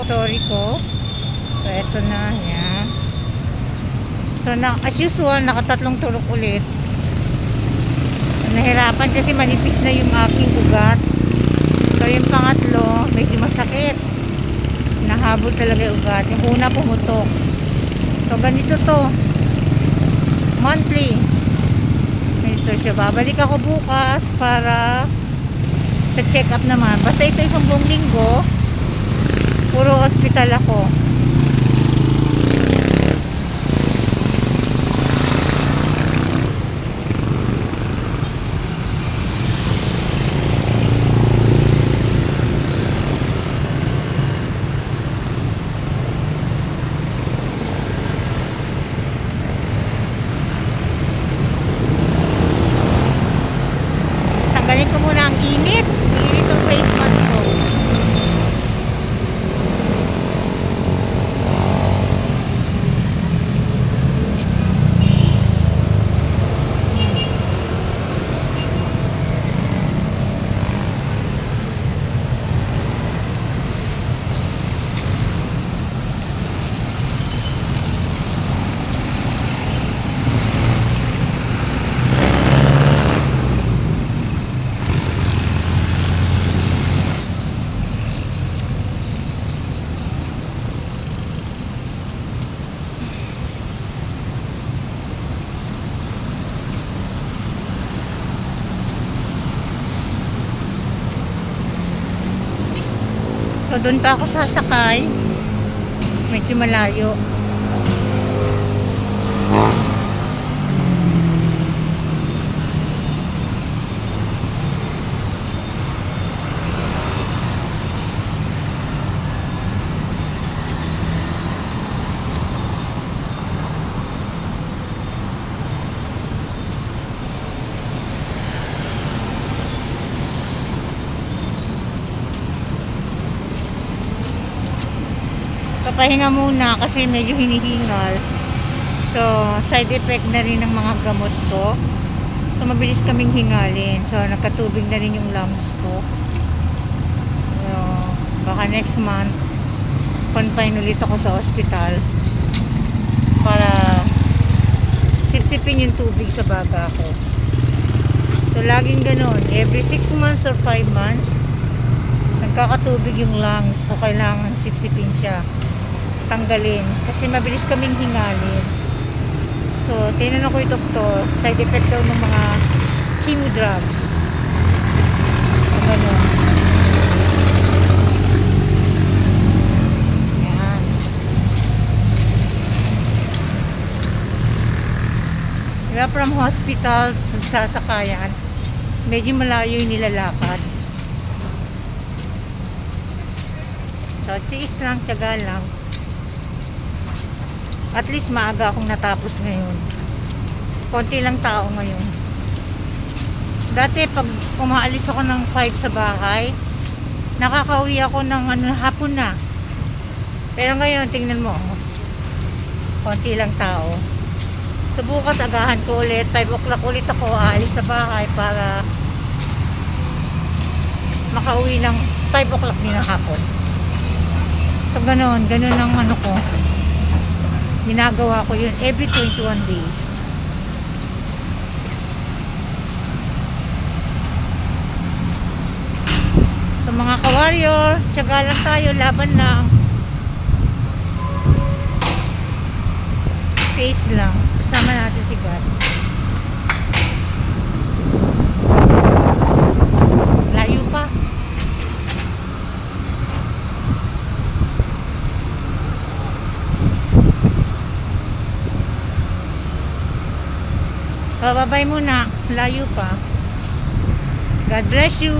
story ko. So, eto na. Yan. So, as usual, nakatatlong turok ulit. Nahirapan kasi manipis na yung aking ugat. So, yung pangatlo, medyo masakit. Nahabol talaga yung ugat. Yung una pumutok. So, ganito to. Monthly. Ganito siya. Babalik ako bukas para sa check up naman. Basta ito isang buong linggo, puro hospital ako. Tanggalin ko muna ang init. Init ang face mask ko. So, doon pa ako sasakay. Medyo malayo. Papahinga muna kasi medyo hinihingal. So, side effect na rin ng mga gamot ko. So, mabilis kaming hingalin. So, nakatubig na rin yung lungs ko. So, baka next month, confine ulit ako sa hospital para sipsipin yung tubig sa baga ko. So, laging ganun. Every 6 months or 5 months, nagkakatubig yung lungs. So, kailangan sipsipin siya. Tanggalin. Kasi mabilis kaming hingalin. So, tinanong ko yung doktor, side effect daw ng mga chemo drugs. So, gano'n. Yan. Diba from hospital, nagsasakayan, medyo malayo yung nilalakad. So, tiis lang, tiyaga lang. At least maaga akong natapos ngayon. Konti lang tao ngayon. Dati pag umaalis ako ng 5 sa bahay, nakakauwi ako ng hapon na. Pero ngayon, tingnan mo, konti lang tao. So bukas agahan ko ulit, 5 o'clock ulit ako aalis sa bahay para makauwi ng 5 o'clock din ng hapon. So ganun ang ko. Ginagawa ko yun every 21 days. So mga ka-warrior, tiyaga lang tayo, laban lang. Face lang. Kasama natin si God. Layo pa. Bababay muna. Layo pa. God bless you.